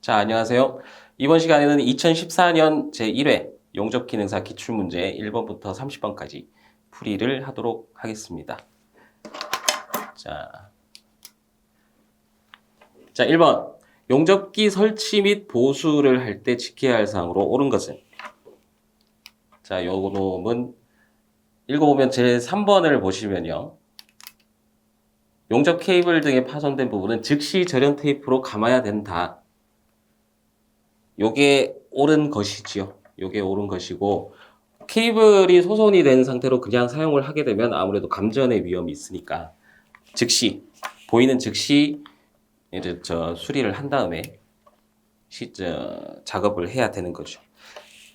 자, 안녕하세요. 이번 시간에는 2014년 제1회 용접기능사 기출문제 1번부터 30번까지 풀이를 하도록 하겠습니다. 자, 1번. 용접기 설치 및 보수를 할 때 지켜야 할 사항으로 옳은 것은? 자, 요 놈은 읽어보면 제3번을 보시면요. 용접 케이블 등에 파손된 부분은 즉시 절연 테이프로 감아야 된다. 요게 옳은 것이지요. 요게 옳은 것이고, 케이블이 소손이 된 상태로 그냥 사용을 하게 되면 아무래도 감전의 위험이 있으니까 즉시, 보이는 즉시 이제 수리를 한 다음에 작업을 해야 되는 거죠.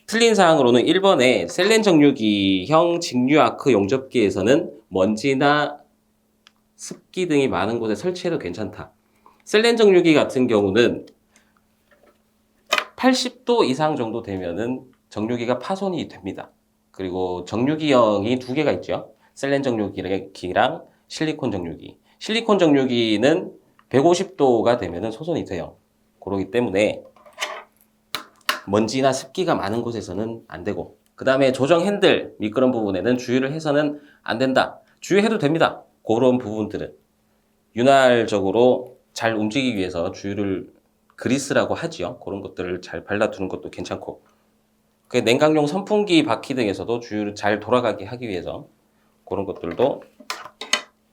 틀린 사항으로는 1번에 셀렌 정류기형 직류 아크 용접기에서는 먼지나 습기 등이 많은 곳에 설치해도 괜찮다. 셀렌 정류기 같은 경우는 80도 이상 정도 되면은 정류기가 파손이 됩니다. 그리고 정류기형이 두 개가 있죠. 셀렌 정류기랑 실리콘 정류기. 실리콘 정류기는 150도가 되면은 소손이 돼요. 그러기 때문에 먼지나 습기가 많은 곳에서는 안 되고, 그 다음에 조정 핸들 미끄럼 부분에는 주의를 해서는 안 된다. 주의해도 됩니다. 그런 부분들은 윤활적으로 잘 움직이기 위해서 주의를 그리스라고 하지요. 그런 것들을 잘 발라두는 것도 괜찮고, 그 냉각용 선풍기 바퀴 등에서도 주유를 잘 돌아가게 하기 위해서 그런 것들도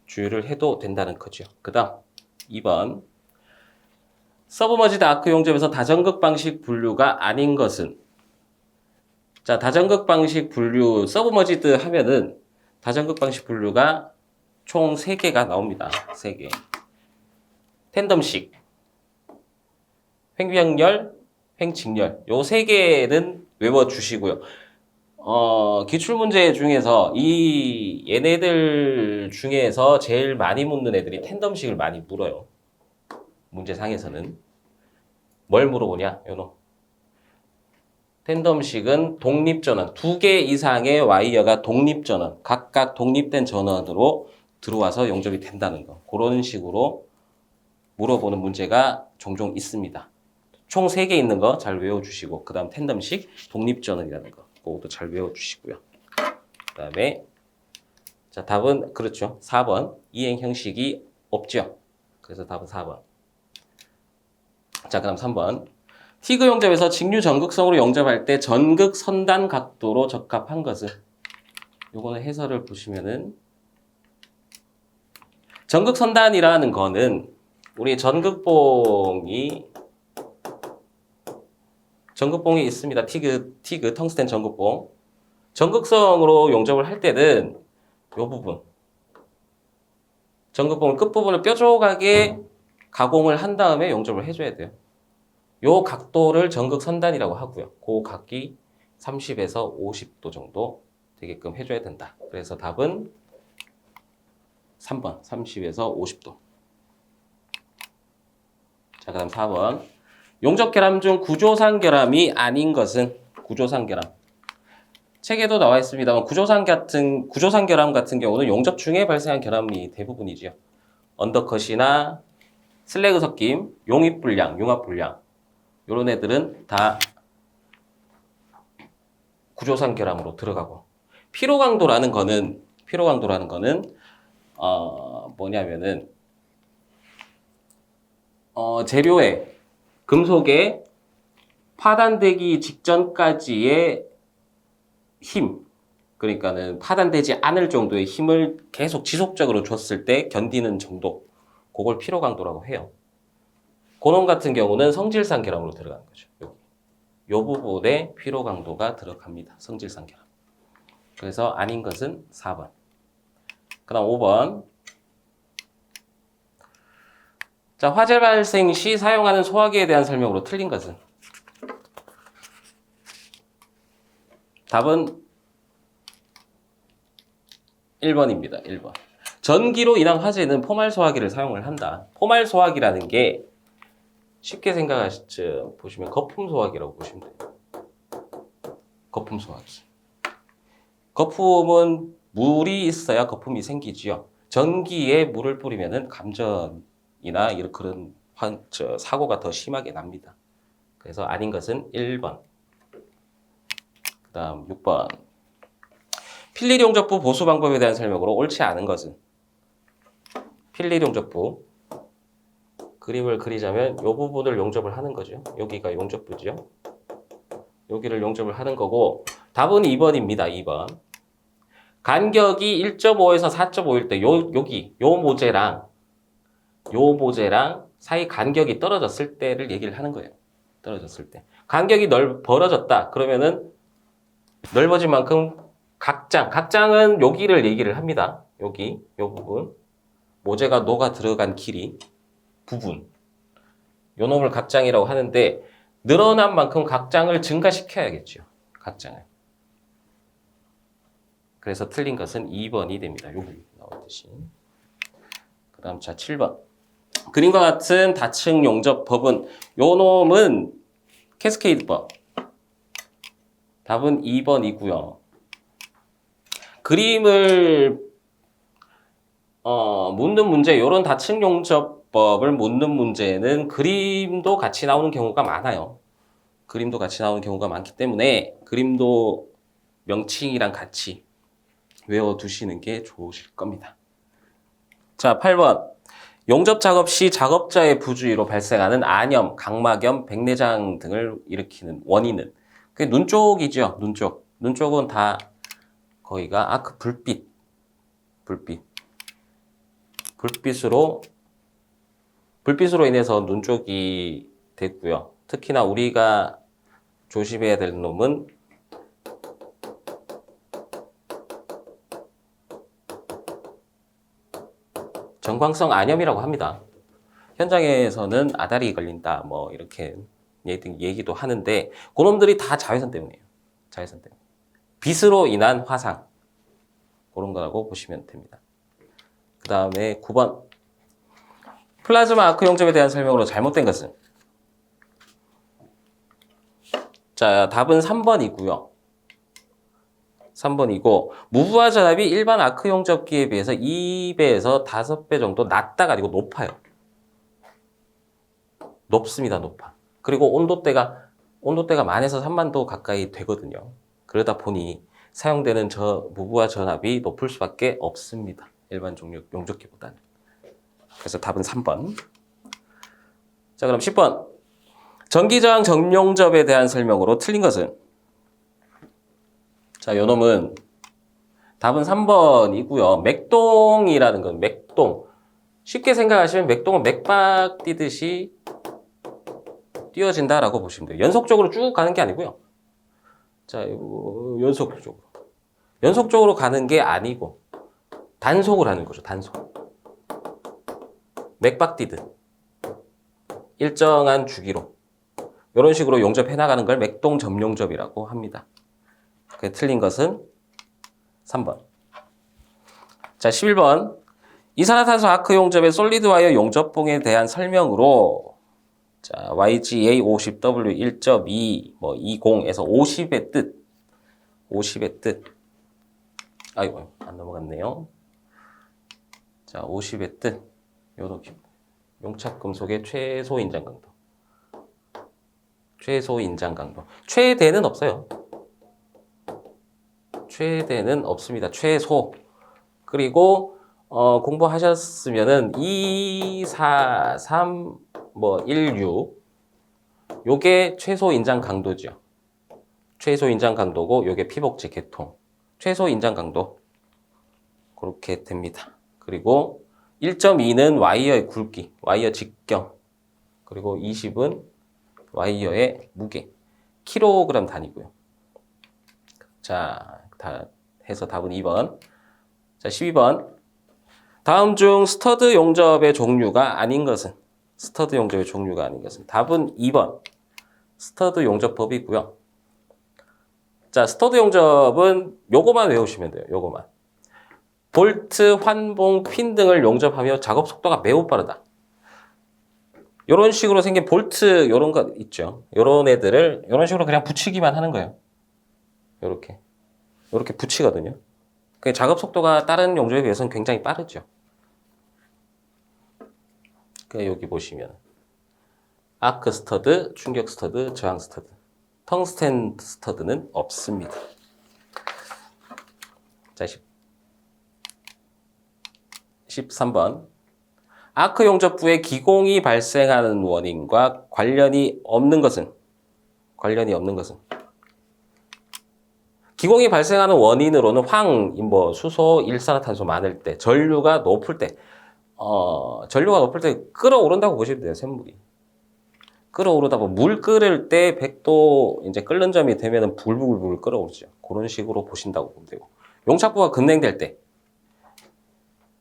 주유를 해도 된다는 거죠. 그 다음 2번. 서브머지드 아크 용접에서 다전극 방식 분류가 아닌 것은? 자, 다전극 방식 분류, 서브머지드 하면은 다전극 방식 분류가 총 3개가 나옵니다. 3개. 텐덤식, 횡병렬, 횡직렬. 요 3개는 외워주시고요. 기출문제 중에서 얘네들 중에서 제일 많이 묻는 애들이 텐덤식을 많이 물어요. 문제상에서는. 뭘 물어보냐? 요놈. 텐덤식은 독립전원, 2개 이상의 와이어가 독립전원, 각각 독립된 전원으로 들어와서 용접이 된다는 거. 그런 식으로 물어보는 문제가 종종 있습니다. 총 3개 있는 거 잘 외워주시고, 그 다음 텐덤식, 독립전원이라는 거. 그것도 잘 외워주시고요. 그 다음에, 자, 답은, 그렇죠. 4번. 이행 형식이 없죠. 그래서 답은 4번. 자, 그 다음 3번. 티그 용접에서 직류 전극성으로 용접할 때 전극 선단 각도로 적합한 것은? 요거는 해설을 보시면은, 전극 선단이라는 거는 우리 전극봉이 있습니다. 티그, 텅스텐 전극봉. 전극성으로 용접을 할 때는 요 부분. 전극봉 끝부분을 뾰족하게 가공을 한 다음에 용접을 해줘야 돼요. 요 각도를 전극 선단이라고 하고요. 그 각이 30에서 50도 정도 되게끔 해줘야 된다. 그래서 답은 3번, 30에서 50도. 자, 그 다음 4번. 용접 결함 중 구조상 결함이 아닌 것은? 구조상 결함. 책에도 나와 있습니다만 구조상 결함 같은 경우는 용접 중에 발생한 결함이 대부분이지요. 언더컷이나 슬래그 섞임, 용입 불량, 융합 불량. 이런 애들은 다 구조상 결함으로 들어가고, 피로 강도라는 거는 뭐냐면은 재료에 금속에 파단되기 직전까지의 힘, 그러니까는 파단되지 않을 정도의 힘을 계속 지속적으로 줬을 때 견디는 정도, 그걸 피로 강도라고 해요. 그놈 같은 경우는 성질상 결함으로 들어가는 거죠. 요 부분에 피로 강도가 들어갑니다. 성질상 결함. 그래서 아닌 것은 4번. 그 다음 5번. 자, 화재 발생 시 사용하는 소화기에 대한 설명으로 틀린 것은? 답은 1번입니다. 1번. 전기로 인한 화재는 포말 소화기를 사용을 한다. 포말 소화기라는 게 쉽게 보시면 거품 소화기라고 보시면 돼요. 거품 소화기. 거품은 물이 있어야 거품이 생기지요. 전기에 물을 뿌리면은 감전이나 이런 그런 사고가 더 심하게 납니다. 그래서 아닌 것은 1번. 그 다음 6번. 필립 용접부 보수 방법에 대한 설명으로 옳지 않은 것은? 필립 용접부. 그림을 그리자면 이 부분을 용접을 하는 거죠. 여기가 용접부죠. 여기를 용접을 하는 거고 답은 2번입니다. 2번. 간격이 1.5에서 4.5일 때 여기 요 모재랑 사이 간격이 떨어졌을 때를 얘기를 하는 거예요. 떨어졌을 때. 간격이 벌어졌다. 그러면은 넓어진 만큼 각장은 여기를 얘기를 합니다. 여기 요 부분. 모재가 녹아 들어간 길이 부분. 요 놈을 각장이라고 하는데 늘어난 만큼 각장을 증가시켜야겠죠. 각장을. 그래서 틀린 것은 2번이 됩니다. 여기 나왔듯이. 그 다음 자 7번. 그림과 같은 다층 용접법은 요 놈은 캐스케이드법. 답은 2번이고요. 그림을 묻는 문제, 요런 다층 용접법을 묻는 문제는 그림도 같이 나오는 경우가 많아요. 그림도 같이 나오는 경우가 많기 때문에 그림도 명칭이랑 같이 외워두시는 게 좋으실 겁니다. 자, 8번. 용접 작업 시 작업자의 부주의로 발생하는 안염, 각막염, 백내장 등을 일으키는 원인은? 그게 눈 쪽이죠. 눈 쪽. 눈 쪽은 다 거기가 그 불빛으로 인해서 눈 쪽이 됐고요. 특히나 우리가 조심해야 될 놈은 정광성 안염이라고 합니다. 현장에서는 아다리 걸린다, 뭐 이렇게 얘기도 하는데 그놈들이 다 자외선 때문이에요. 자외선 때문에. 빛으로 인한 화상 그런 거라고 보시면 됩니다. 그 다음에 9번. 플라즈마 아크 용접에 대한 설명으로 잘못된 것은? 자, 답은 3번이고요. 3번이고 무브화 전압이 일반 아크 용접기에 비해서 2배에서 5배 정도 낮다가 아니고 높아요. 높습니다. 높아. 그리고 온도대가 만에서 3만도 가까이 되거든요. 그러다 보니 사용되는 무브화 전압이 높을 수밖에 없습니다. 일반 용접기보다는. 그래서 답은 3번. 자, 그럼 10번. 전기저항 정용접에 대한 설명으로 틀린 것은? 자, 요 놈은 답은 3번이고요. 맥동이라는 건 맥동. 쉽게 생각하시면 맥동은 맥박 뛰듯이 뛰어진다라고 보시면 돼요. 연속적으로 쭉 가는 게 아니고요. 자, 연속적으로 가는 게 아니고 단속을 하는 거죠. 단속. 맥박 뛰듯 일정한 주기로 이런 식으로 용접해 나가는 걸 맥동 점용접이라고 합니다. 틀린 것은 3번. 자, 11번. 이산화탄소 아크 용접의 솔리드 와이어 용접봉에 대한 설명으로 자, YGA 50W 1.2 뭐 20에서 50의 뜻. 50의 뜻. 아이고, 안 넘어갔네요. 자, 50의 뜻. 요렇게 용착 금속의 최소 인장 강도. 최소 인장 강도. 최대는 없어요. 최대는 없습니다. 최소. 그리고 공부하셨으면은 2, 4, 3, 뭐 1, 6 요게 최소 인장 강도죠. 최소 인장 강도고 요게 피복지 계통. 최소 인장 강도. 그렇게 됩니다. 그리고 1.2는 와이어의 굵기, 와이어 직경. 그리고 20은 와이어의 무게. 킬로그램 단위고요. 자, 다 해서 답은 2번. 자, 12번. 다음 중 스터드 용접의 종류가 아닌 것은? 스터드 용접의 종류가 아닌 것은? 답은 2번. 스터드 용접법이고요. 자, 스터드 용접은 요거만 외우시면 돼요. 요거만. 볼트, 환봉, 핀 등을 용접하며 작업 속도가 매우 빠르다. 요런 식으로 생긴 볼트 요런 거 있죠. 요런 애들을 요런 식으로 그냥 붙이기만 하는 거예요. 요렇게 붙이거든요. 그 작업 속도가 다른 용접에 비해서는 굉장히 빠르죠. 그 여기 보시면 아크 스터드, 충격 스터드, 저항 스터드. 텅스텐 스터드는 없습니다. 자, 13번. 아크 용접부에 기공이 발생하는 원인과 관련이 없는 것은? 기공이 발생하는 원인으로는 수소, 일산화탄소 많을 때, 전류가 높을 때 끓어오른다고 보시면 돼요, 샘물이. 끓어오르다 보면 물 끓을 때 100도 이제 끓는 점이 되면은 불불불 끓어오르죠. 그런 식으로 보신다고 보면 되고. 용착부가 급냉될 때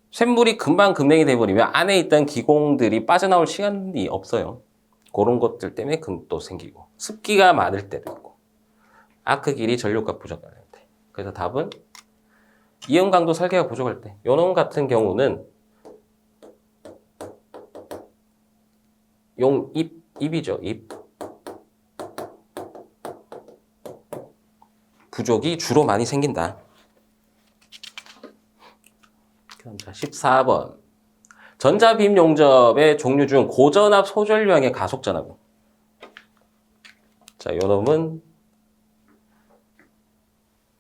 샘물이 금방 급냉이 돼버리면 안에 있던 기공들이 빠져나올 시간이 없어요. 그런 것들 때문에 금도 생기고 습기가 많을 때도 있고 아크 길이 전력과 부족할 때. 그래서 답은 이온 강도 설계가 부족할 때. 요놈 같은 경우는 입이죠. 입. 부족이 주로 많이 생긴다. 자, 14번. 전자빔 용접의 종류 중 고전압 소전류형의 가속전압은? 자, 요 놈은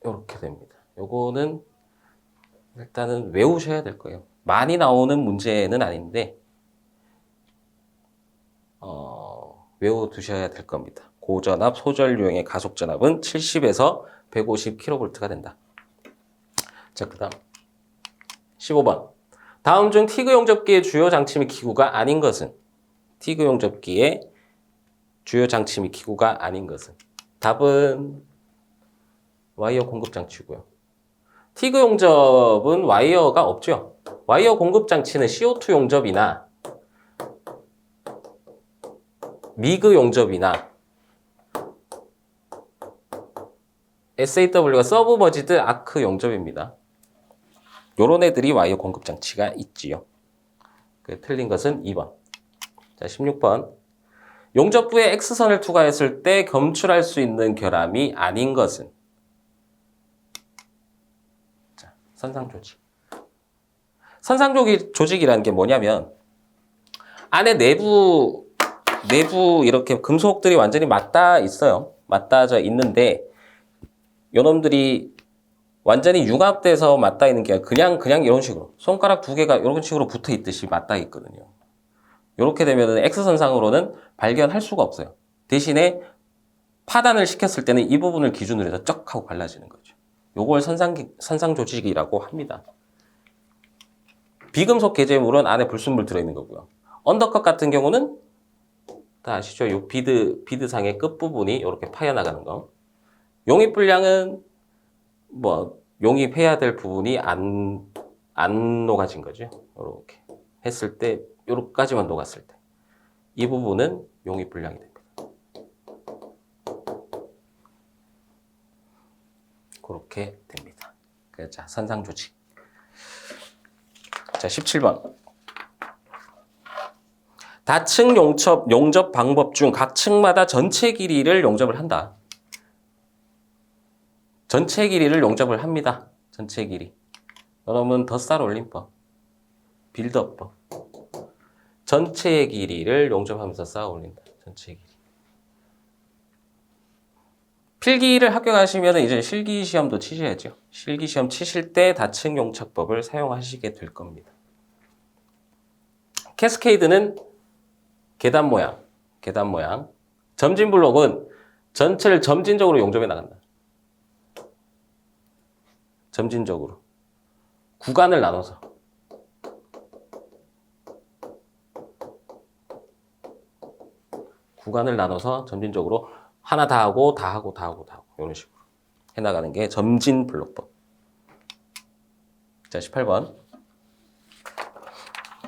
이렇게 됩니다. 요거는 일단은 외우셔야 될 거예요. 많이 나오는 문제는 아닌데 외워두셔야 될 겁니다. 고전압 소전류형의 가속전압은 70에서 150kV가 된다. 자, 그 다음 15번. 다음 중 티그 용접기의 주요 장치 및 기구가 아닌 것은? 티그 용접기의 주요 장치 및 기구가 아닌 것은? 답은 와이어 공급 장치고요. 티그 용접은 와이어가 없죠. 와이어 공급 장치는 CO2 용접이나 미그 용접이나 SAW가 서브머지드 아크 용접입니다. 요런 애들이 와이어 공급 장치가 있지요. 틀린 것은 2번. 자, 16번. 용접부에 X선을 투과했을 때 검출할 수 있는 결함이 아닌 것은? 자, 선상조직. 선상조직이라는 게 뭐냐면 안에 내부 이렇게 금속들이 완전히 맞닿아 있어요. 맞닿아져 있는데 요놈들이 완전히 융합돼서 맞닿아 있는 게 그냥 이런 식으로 손가락 두 개가 이런 식으로 붙어 있듯이 맞닿아 있거든요. 이렇게 되면 X선상으로는 발견할 수가 없어요. 대신에 파단을 시켰을 때는 이 부분을 기준으로 해서 쩍 하고 갈라지는 거죠. 요걸 선상조직이라고 합니다. 비금속 개재물은 안에 불순물 들어있는 거고요. 언더컷 같은 경우는 다 아시죠? 요 비드상의 끝부분이 이렇게 파여나가는 거. 용입 불량은 용입해야 될 부분이 안 녹아진 거죠. 이렇게 했을 때, 요렇게까지만 녹았을 때. 이 부분은 용입 불량이 됩니다. 그렇게 됩니다. 자, 선상조직. 자, 17번. 다층 용접 방법 중 각 층마다 전체 길이를 용접을 한다. 전체 길이를 용접을 합니다. 전체 길이. 여러분 덧살 올림법, 빌드업법. 전체의 길이를 용접하면서 쌓아 올린다. 전체 길이. 필기를 합격하시면 이제 실기 시험도 치셔야죠. 실기 시험 치실 때 다층 용접법을 사용하시게 될 겁니다. 캐스케이드는 계단 모양. 점진 블록은 전체를 점진적으로 용접해 나간다. 점진적으로. 구간을 나눠서. 점진적으로 하나 다 하고 이런 식으로 해나가는 게 점진 블록법. 자, 18번.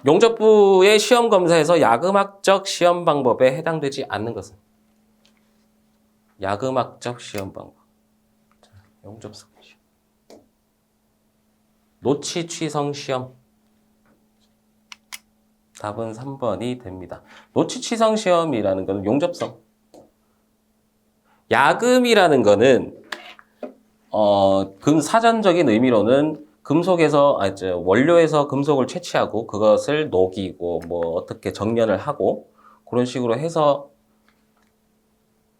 용접부의 시험 검사에서 야금학적 시험 방법에 해당되지 않는 것은? 야금학적 시험 방법. 자, 용접석 시험. 노치 취성 시험. 답은 3번이 됩니다. 노치 취성 시험이라는 것은 용접성. 야금이라는 것은 사전적인 의미로는 원료에서 금속을 채취하고 그것을 녹이고 어떻게 정련을 하고 그런 식으로 해서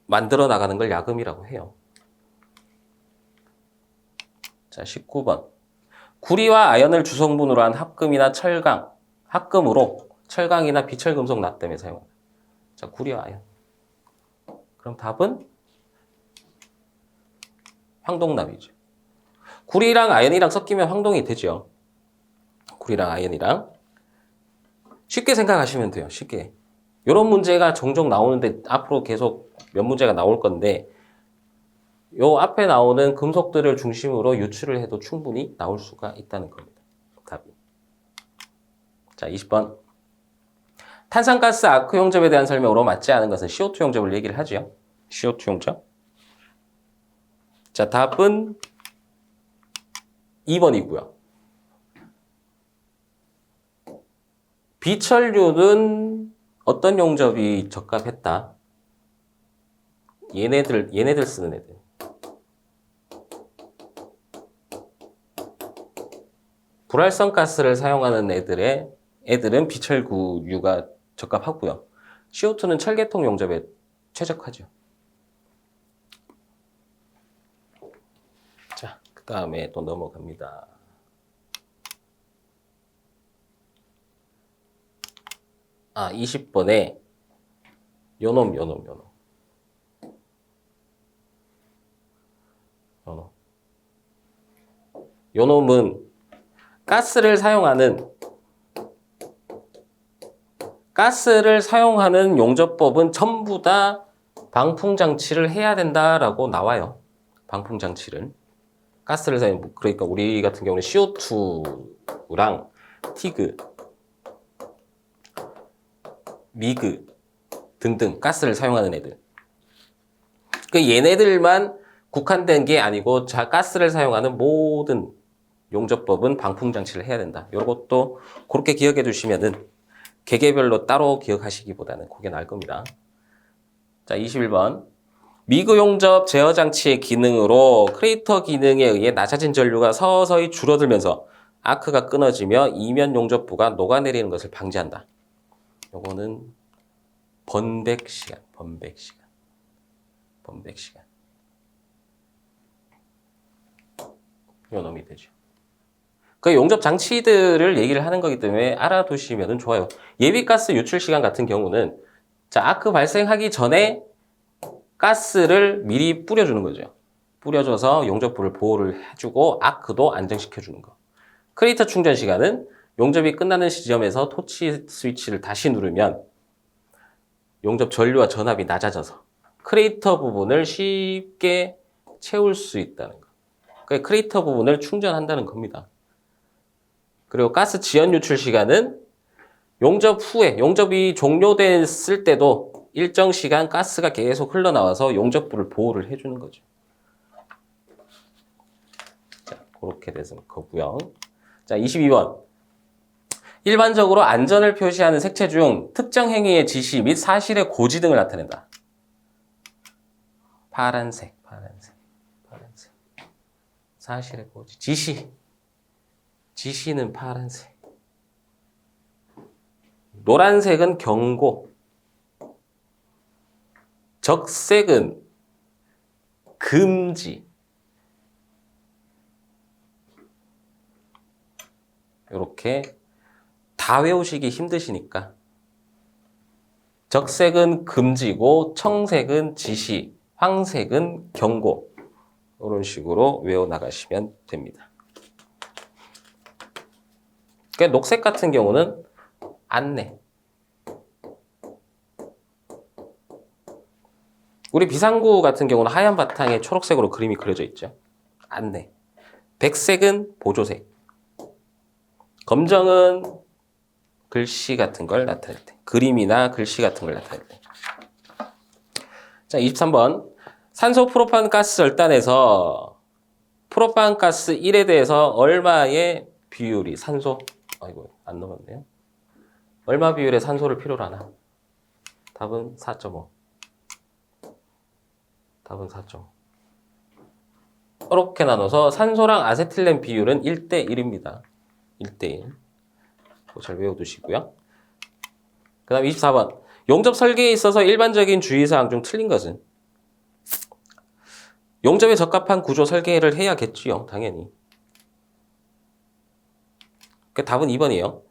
만들어 나가는 걸 야금이라고 해요. 자, 19번. 구리와 아연을 주성분으로 한 합금이나 철강, 합금으로 철강이나 비철금속 납땜에 사용한다. 자, 구리와 아연. 그럼 답은 황동납이죠. 구리랑 아연이랑 섞이면 황동이 되죠. 구리랑 아연이랑. 쉽게 생각하시면 돼요. 쉽게. 이런 문제가 종종 나오는데 앞으로 계속 몇 문제가 나올 건데 요 앞에 나오는 금속들을 중심으로 유출을 해도 충분히 나올 수가 있다는 겁니다. 답이. 자, 20번. 탄산가스 아크 용접에 대한 설명으로 맞지 않은 것은 CO2 용접을 얘기를 하죠. CO2 용접. 자, 답은 2번이고요. 비철류는 어떤 용접이 적합했다? 얘네들 쓰는 애들. 불활성 가스를 사용하는 애들은 비철구류가 적합하고요. CO2는 철계통 용접에 최적화죠. 자, 그 다음에 또 넘어갑니다. 아, 20번에 요놈. 요놈은 가스를 사용하는 용접법은 전부 다 방풍장치를 해야 된다라고 나와요. 방풍장치를. 가스를 사용, 그러니까 우리 같은 경우는 CO2랑 티그, 미그 등등 가스를 사용하는 애들. 그 얘네들만 국한된 게 아니고 가스를 사용하는 모든 용접법은 방풍장치를 해야 된다. 이것도 그렇게 기억해 두시면은 개개별로 따로 기억하시기보다는 그게 나을 겁니다. 자, 21번. 미그 용접 제어 장치의 기능으로 크레이터 기능에 의해 낮아진 전류가 서서히 줄어들면서 아크가 끊어지며 이면 용접부가 녹아내리는 것을 방지한다. 요거는 번백 시간. 요 놈이 되죠. 그 용접 장치들을 얘기를 하는 거기 때문에 알아두시면 좋아요. 예비가스 유출 시간 같은 경우는 자, 아크 발생하기 전에 가스를 미리 뿌려주는 거죠. 뿌려줘서 용접부를 보호를 해주고 아크도 안정시켜주는 거. 크레이터 충전 시간은 용접이 끝나는 시점에서 토치 스위치를 다시 누르면 용접 전류와 전압이 낮아져서 크레이터 부분을 쉽게 채울 수 있다는 거. 그러니까 크레이터 부분을 충전한다는 겁니다. 그리고 가스 지연 유출 시간은 용접 후에, 용접이 종료됐을 때도 일정 시간 가스가 계속 흘러나와서 용접부를 보호를 해주는 거죠. 자, 그렇게 돼서 거고요. 자, 22번. 일반적으로 안전을 표시하는 색채 중 특정 행위의 지시 및 사실의 고지 등을 나타낸다. 파란색. 사실의 고지. 지시는 파란색. 노란색은 경고. 적색은 금지. 이렇게 다 외우시기 힘드시니까 적색은 금지고 청색은 지시, 황색은 경고. 이런 식으로 외워나가시면 됩니다. 그러니까 녹색 같은 경우는 안내. 우리 비상구 같은 경우는 하얀 바탕에 초록색으로 그림이 그려져 있죠. 안내. 백색은 보조색. 검정은 글씨 같은 걸 나타낼 때. 그림이나 글씨 같은 걸 나타낼 때. 자, 23번. 산소 프로판 가스 절단에서 프로판 가스 1에 대해서 얼마의 비율이 아이고, 안 넘었네요. 얼마 비율의 산소를 필요로 하나? 답은 4.5. 이렇게 나눠서 산소랑 아세틸렌 비율은 1대1입니다. 1대1. 잘 외워두시고요. 그 다음 24번. 용접 설계에 있어서 일반적인 주의사항 중 틀린 것은 용접에 적합한 구조 설계를 해야겠지요. 당연히. 그 답은 2번이에요.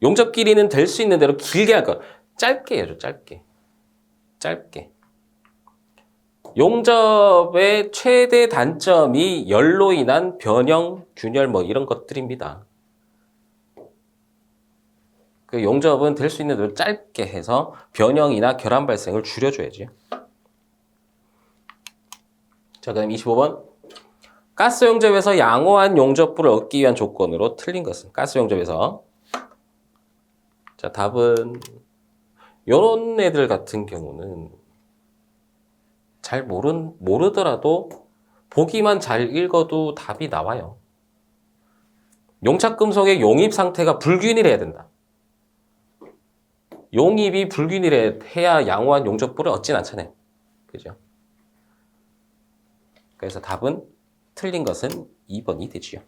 용접 길이는 될 수 있는 대로 길게 할 것. 짧게 해야죠. 짧게. 짧게. 용접의 최대 단점이 열로 인한 변형, 균열 뭐 이런 것들입니다. 그 용접은 될 수 있는 대로 짧게 해서 변형이나 결함 발생을 줄여줘야지. 자, 그다음 25번. 가스 용접에서 양호한 용접부를 얻기 위한 조건으로 틀린 것은 가스 용접에서. 자, 답은 요런 애들 같은 경우는 잘 모르더라도 보기만 잘 읽어도 답이 나와요. 용착금속의 용입 상태가 불균일해야 된다. 용입이 불균일해야 양호한 용접부를 얻진 않잖아요. 그죠? 그래서 답은 틀린 것은 2번이 되지요.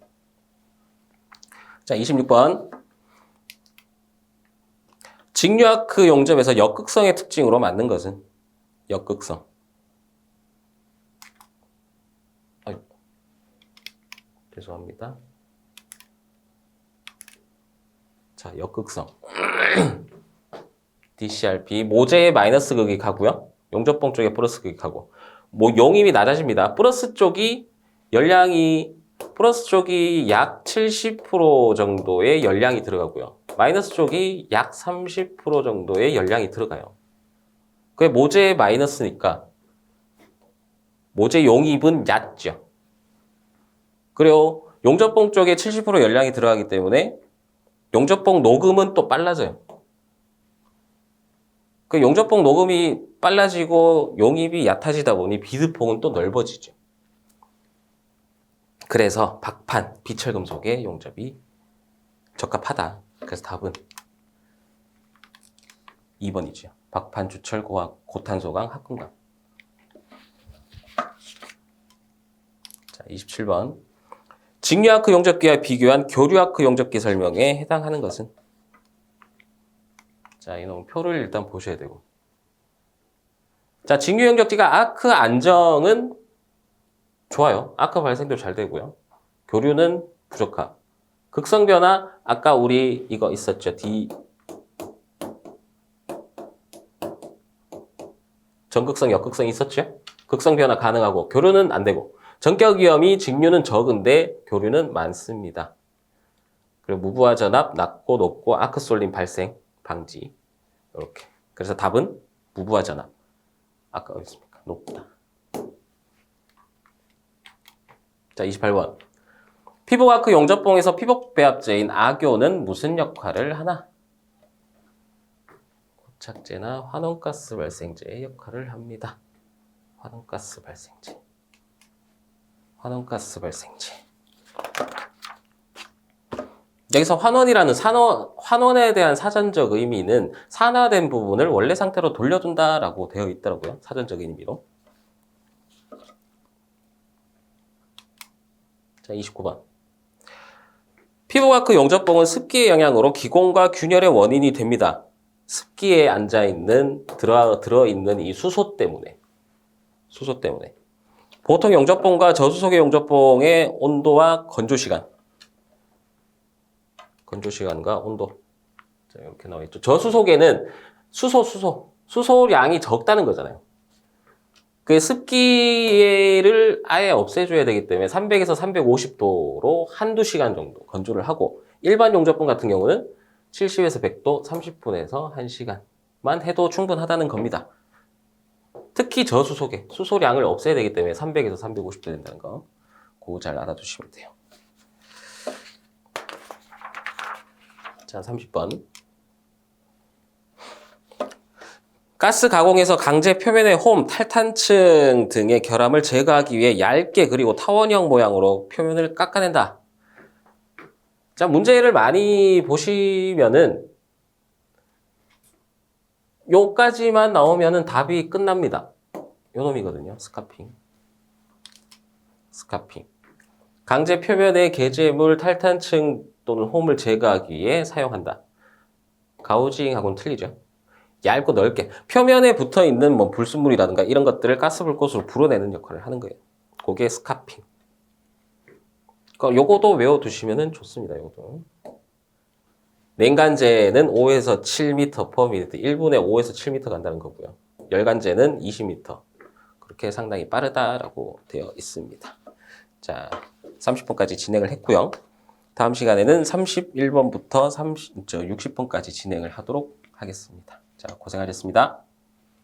자, 26번. 직류아크 용접에서 역극성의 특징으로 맞는 것은 역극성. 죄송합니다. 자, 역극성. DCRP 모재의 마이너스 극이하고요. 용접봉 쪽에 플러스 극이하고. 뭐 용임이 낮아집니다. 플러스 쪽이 약 70% 정도의 열량이 들어가고요. 마이너스 쪽이 약 30% 정도의 열량이 들어가요. 그게 모재의 마이너스니까 모재 용입은 얕죠. 그리고 용접봉 쪽에 70% 열량이 들어가기 때문에 용접봉 녹음은 또 빨라져요. 그 용접봉 녹음이 빨라지고 용입이 얕아지다 보니 비드폭은 또 넓어지죠. 그래서 박판, 비철금속의 용접이 적합하다. 그래서 답은 2번이죠. 박판, 주철, 고탄소강, 합금강. 자, 27번. 직류아크 용접기와 비교한 교류아크 용접기 설명에 해당하는 것은? 자, 이놈 표를 일단 보셔야 되고. 자, 직류 용접기가 아크 안정은 좋아요. 아크 발생도 잘 되고요. 교류는 부족함. 극성 변화, 아까 우리 이거 있었죠. 전극성, 역극성 있었죠. 극성 변화 가능하고 교류는 안 되고. 전격 위험이 직류는 적은데 교류는 많습니다. 그리고 무부하 전압 낮고 높고 아크 쏠림 발생 방지. 이렇게. 그래서 답은 무부하 전압. 아까 어디 있습니까? 높다. 자, 28번. 피복아크 용접봉에서 피복 배합제인 악교는 무슨 역할을 하나? 고착제나 환원가스 발생제의 역할을 합니다. 환원가스 발생제. 환원가스 발생제. 여기서 환원에 대한 사전적 의미는 산화된 부분을 원래 상태로 돌려준다라고 되어 있더라고요. 사전적 의미로. 자, 29번. 피복아크 용접봉은 습기의 영향으로 기공과 균열의 원인이 됩니다. 습기에 들어있는 이 수소 때문에. 보통 용접봉과 저수소의 용접봉의 온도와 건조시간과 온도. 자, 이렇게 나와 있죠. 저수소계는 수소량이 적다는 거잖아요. 그 습기를 아예 없애줘야 되기 때문에 300에서 350도로 한두 시간 정도 건조를 하고, 일반 용접봉 같은 경우는 70에서 100도 30분에서 1시간만 해도 충분하다는 겁니다. 특히 저수소계, 수소량을 없애야 되기 때문에 300에서 350도 된다는 거, 그거 잘 알아두시면 돼요. 자, 30번. 가스 가공에서 강제 표면의 홈, 탈탄층 등의 결함을 제거하기 위해 얇게 그리고 타원형 모양으로 표면을 깎아낸다. 자, 문제를 많이 보시면은 요까지만 나오면은 답이 끝납니다. 요 놈이거든요. 스카핑. 강제 표면의 개재물, 탈탄층 또는 홈을 제거하기 위해 사용한다. 가우징하고는 틀리죠. 얇고 넓게 표면에 붙어 있는 뭐 불순물이라든가 이런 것들을 가스불꽃으로 불어내는 역할을 하는 거예요. 그게 스카핑. 요거도 외워두시면 좋습니다. 요것도. 냉간제는 5에서 7m per minute, 1분에 5에서 7m 간다는 거고요. 열간제는 20m. 그렇게 상당히 빠르다라고 되어 있습니다. 자, 30번까지 진행을 했고요. 다음 시간에는 31번부터 60번까지 진행을 하도록 하겠습니다. 자, 고생하셨습니다.